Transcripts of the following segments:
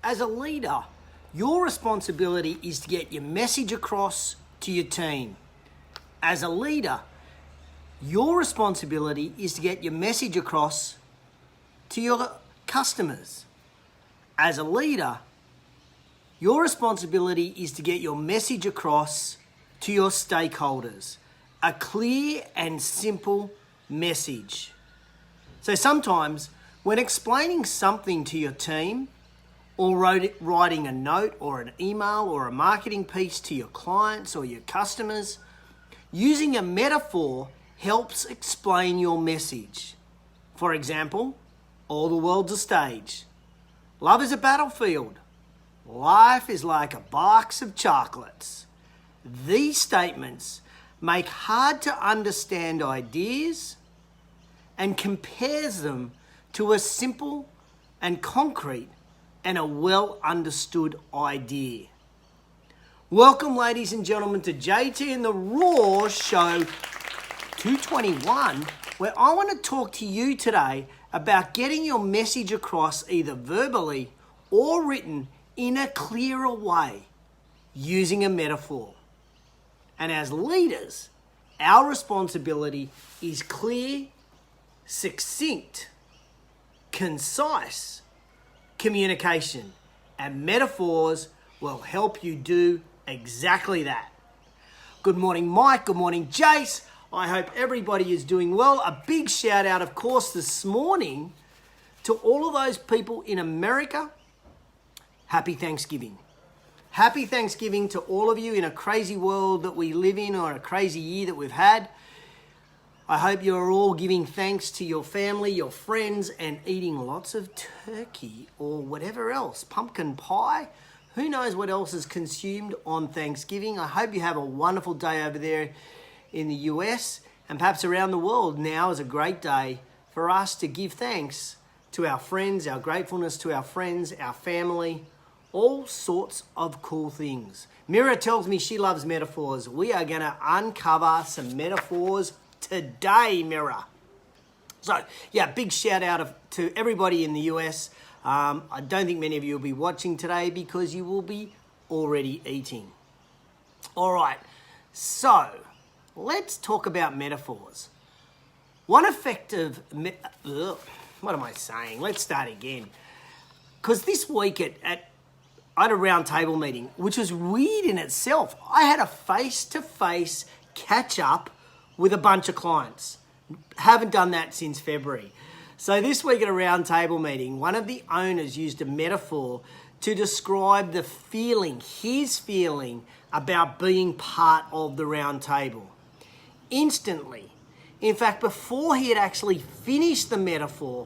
As a leader, your responsibility is to get your message across to your team. As a leader, your responsibility is to get your message across to your customers. As a leader, your responsibility is to get your message across to your stakeholders. A clear and simple message. So sometimes when explaining something to your team, or writing a note or an email or a marketing piece to your clients or your customers, using a metaphor helps explain your message. For example, all the world's a stage. Love is a battlefield. Life is like a box of chocolates. These statements make hard to understand ideas and compares them to a simple and concrete and a well understood idea. Welcome, ladies and gentlemen, to JTinTheRaw show 221, where I want to talk to you today about getting your message across either verbally or written in a clearer way using a metaphor. And as leaders, our responsibility is clear, succinct, concise communication, and metaphors will help you do exactly that. Good morning, Mike. Good morning, Jace. I hope everybody is doing well. A big shout out, of course, this morning to all of those people in America. Happy Thanksgiving. Happy Thanksgiving to all of you in a crazy world that we live in, or a crazy year that we've had. I hope you're all giving thanks to your family, your friends, and eating lots of turkey or whatever else, pumpkin pie. Who knows what else is consumed on Thanksgiving? I hope you have a wonderful day over there in the US, and perhaps around the world. Now is a great day for us to give thanks to our friends, our gratefulness to our friends, our family, all sorts of cool things. Mira tells me she loves metaphors. We are going to uncover some metaphors today, Mira. So, yeah, big shout out to everybody in the US. I don't think many of you will be watching today because you will be already eating. All right, so let's talk about metaphors. One effective... what am I saying? Let's start again. Because this week I had a round table meeting, which was weird in itself. I had a face-to-face catch-up with a bunch of clients. Haven't done that since February. So this week at a round table meeting, one of the owners used a metaphor to describe the feeling, his feeling about being part of the round table. Instantly, in fact, before he had actually finished the metaphor,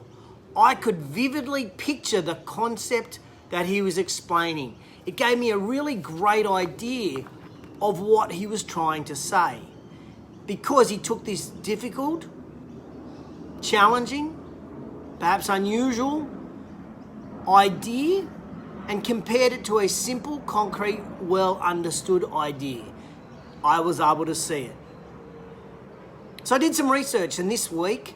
I could vividly picture the concept that he was explaining. It gave me a really great idea of what he was trying to say, because he took this difficult, challenging, perhaps unusual idea and compared it to a simple, concrete, well understood idea. I was able to see it. So I did some research, and this week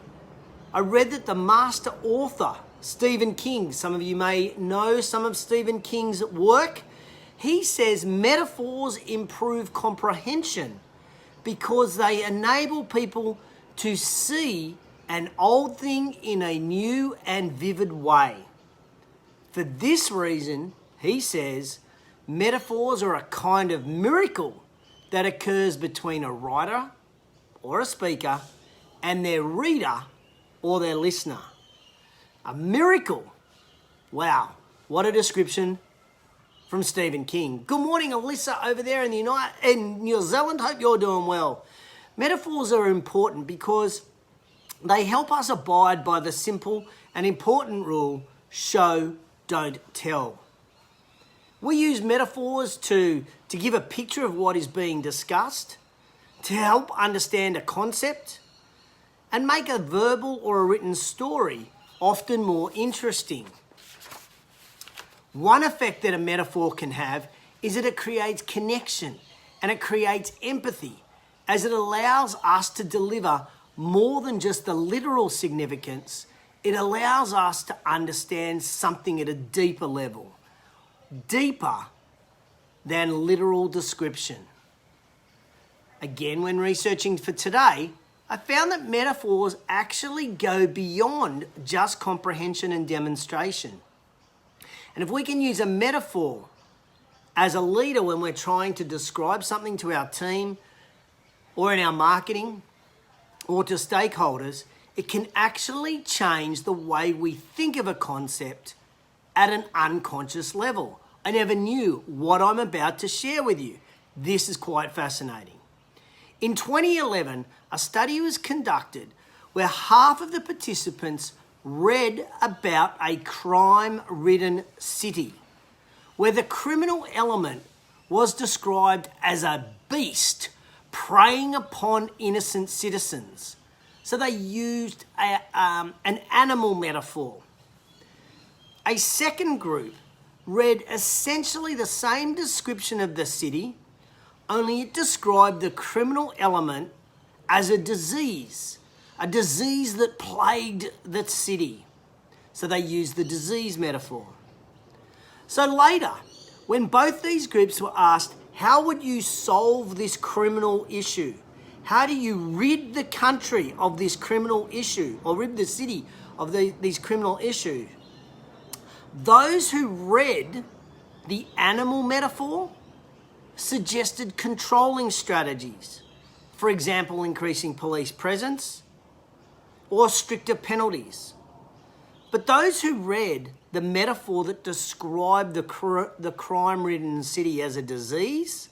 I read that the master author, Stephen King, some of you may know some of Stephen King's work, he says metaphors improve comprehension because they enable people to see an old thing in a new and vivid way. For this reason, he says, metaphors are a kind of miracle that occurs between a writer or a speaker and their reader or their listener. A miracle. Wow, what a description from Stephen King. Good morning, Alyssa over there in New Zealand. Hope you're doing well. Metaphors are important because they help us abide by the simple and important rule, show, don't tell. We use metaphors to give a picture of what is being discussed, to help understand a concept, and make a verbal or a written story often more interesting. One effect that a metaphor can have is that it creates connection and it creates empathy, as it allows us to deliver more than just the literal significance. It allows us to understand something at a deeper level. deeper than literal description. Again, when researching for today, I found that metaphors actually go beyond just comprehension and demonstration. And if we can use a metaphor as a leader when we're trying to describe something to our team or in our marketing or to stakeholders, it can actually change the way we think of a concept at an unconscious level. I never knew what I'm about to share with you. This is quite fascinating. In 2011, a study was conducted where half of the participants read about a crime-ridden city, where the criminal element was described as a beast preying upon innocent citizens. So they used an animal metaphor. A second group read essentially the same description of the city, only it described the criminal element as a disease that plagued the city. So they used the disease metaphor. So later, when both these groups were asked, how would you solve this criminal issue? How do you rid the country of this criminal issue, or rid the city of these criminal issues? Those who read the animal metaphor suggested controlling strategies. For example, increasing police presence or stricter penalties. But those who read the metaphor that described the crime-ridden city as a disease,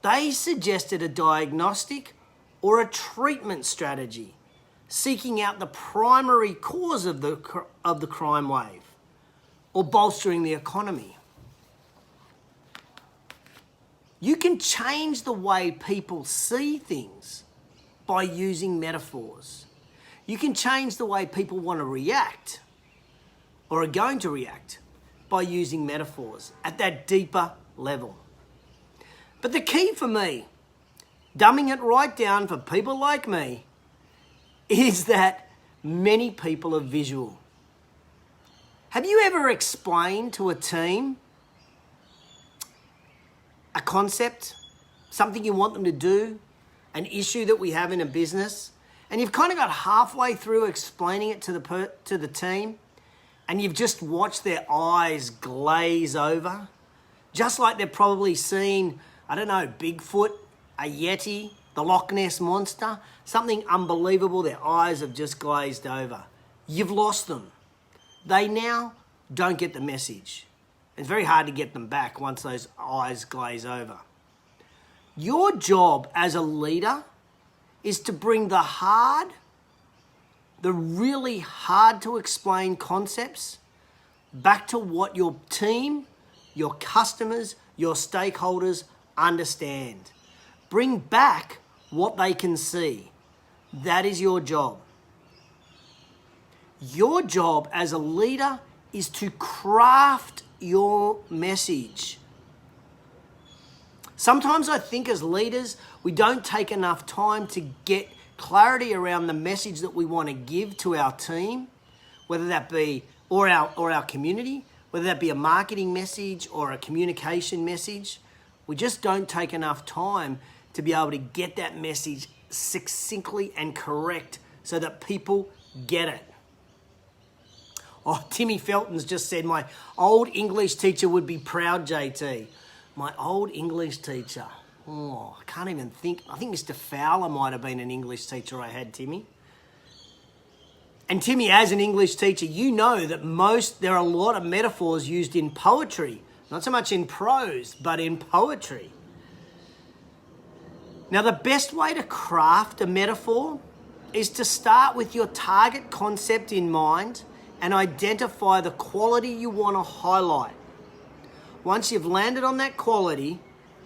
they suggested a diagnostic or a treatment strategy, seeking out the primary cause of the crime wave, or bolstering the economy. You can change the way people see things by using metaphors. You can change the way people want to react or are going to react by using metaphors at that deeper level. But the key for me, dumbing it right down for people like me, is that many people are visual. Have you ever explained to a team a concept, something you want them to do, an issue that we have in a business, and you've kind of got halfway through explaining it to the team, and you've just watched their eyes glaze over, just like they've probably seen, I don't know, Bigfoot, a Yeti, the Loch Ness Monster, something unbelievable, their eyes have just glazed over. You've lost them. They now don't get the message. It's very hard to get them back once those eyes glaze over. Your job as a leader is to bring the really hard to explain concepts back to what your team, your customers, your stakeholders understand. Bring back what they can see. That is your job. Your job as a leader is to craft your message. Sometimes I think as leaders, we don't take enough time to get clarity around the message that we want to give to our team, whether that be, or our community, whether that be a marketing message or a communication message. We just don't take enough time to be able to get that message succinctly and correct so that people get it. Oh, Timmy Felton's just said, my old English teacher would be proud, JT. My old English teacher. Oh, I can't even think. I think Mr. Fowler might have been an English teacher I had, Timmy. And Timmy, as an English teacher, you know that there are a lot of metaphors used in poetry. Not so much in prose, but in poetry. Now, the best way to craft a metaphor is to start with your target concept in mind and identify the quality you want to highlight. Once you've landed on that quality,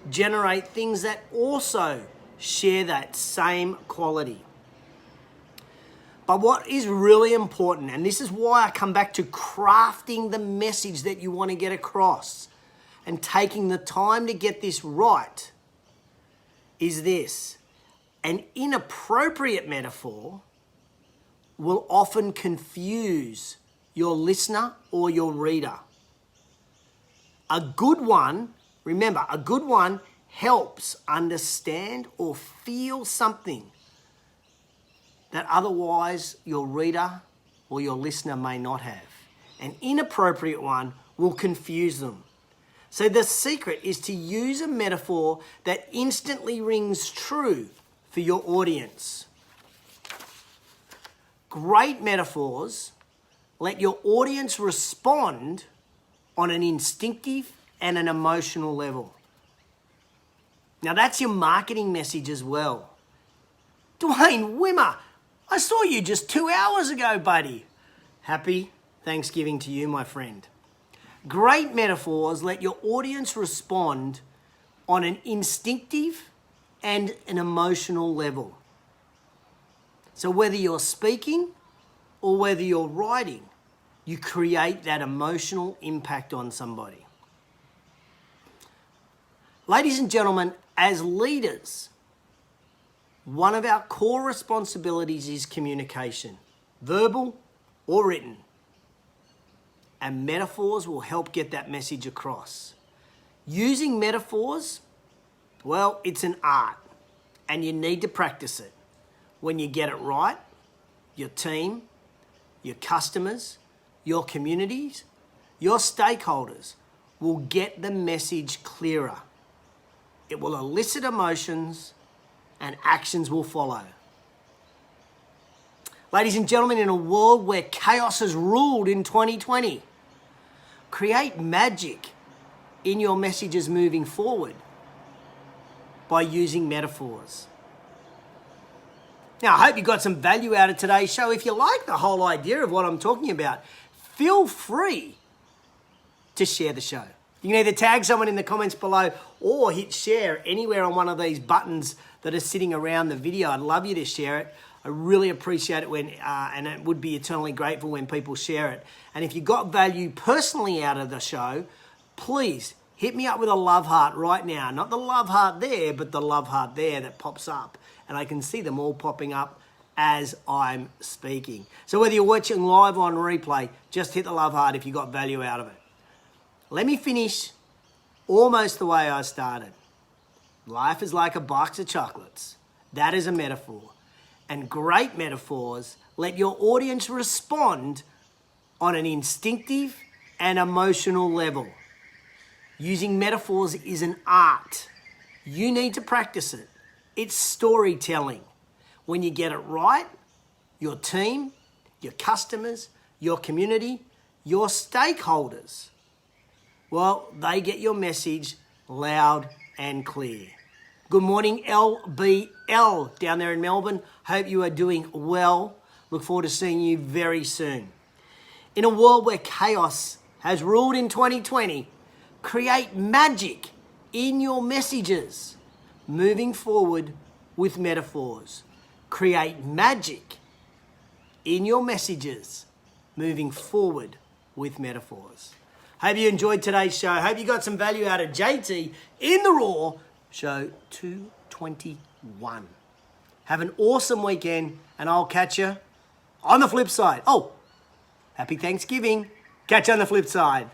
generate things that also share that same quality. But what is really important, and this is why I come back to crafting the message that you want to get across and taking the time to get this right, is this. An inappropriate metaphor will often confuse your listener or your reader. A good one, remember, a good one helps understand or feel something that otherwise your reader or your listener may not have. An inappropriate one will confuse them. So the secret is to use a metaphor that instantly rings true for your audience. Great metaphors let your audience respond on an instinctive and an emotional level. Now that's your marketing message as well. Dwayne Wimmer, I saw you just 2 hours ago, buddy. Happy Thanksgiving to you, my friend. Great metaphors let your audience respond on an instinctive and an emotional level. So whether you're speaking or whether you're writing, you create that emotional impact on somebody. Ladies and gentlemen, as leaders, one of our core responsibilities is communication, verbal or written. And metaphors will help get that message across. Using metaphors, well, it's an art and you need to practice it. When you get it right, your team, your customers, your communities, your stakeholders will get the message clearer. It will elicit emotions and actions will follow. Ladies and gentlemen, in a world where chaos has ruled in 2020, create magic in your messages moving forward by using metaphors. Now, I hope you got some value out of today's show. If you like the whole idea of what I'm talking about, feel free to share the show. You can either tag someone in the comments below or hit share anywhere on one of these buttons that are sitting around the video. I'd love you to share it. I really appreciate it and it would be eternally grateful when people share it. And if you got value personally out of the show, please hit me up with a love heart right now. Not the love heart there, but the love heart there that pops up. And I can see them all popping up as I'm speaking. So whether you're watching live or on replay, just hit the love heart if you got value out of it. Let me finish almost the way I started. Life is like a box of chocolates. That is a metaphor. And great metaphors let your audience respond on an instinctive and emotional level. Using metaphors is an art. You need to practice it. It's storytelling. When you get it right, your team, your customers, your community, your stakeholders, well, they get your message loud and clear. Good morning, LBL down there in Melbourne. Hope you are doing well. Look forward to seeing you very soon. In a world where chaos has ruled in 2020, create magic in your messages. Moving forward with metaphors. Create magic in your messages. Moving forward with metaphors. Hope you enjoyed today's show. Hope you got some value out of JT in the Raw. Show 221. Have an awesome weekend, and I'll catch you on the flip side. Oh, happy Thanksgiving. Catch you on the flip side.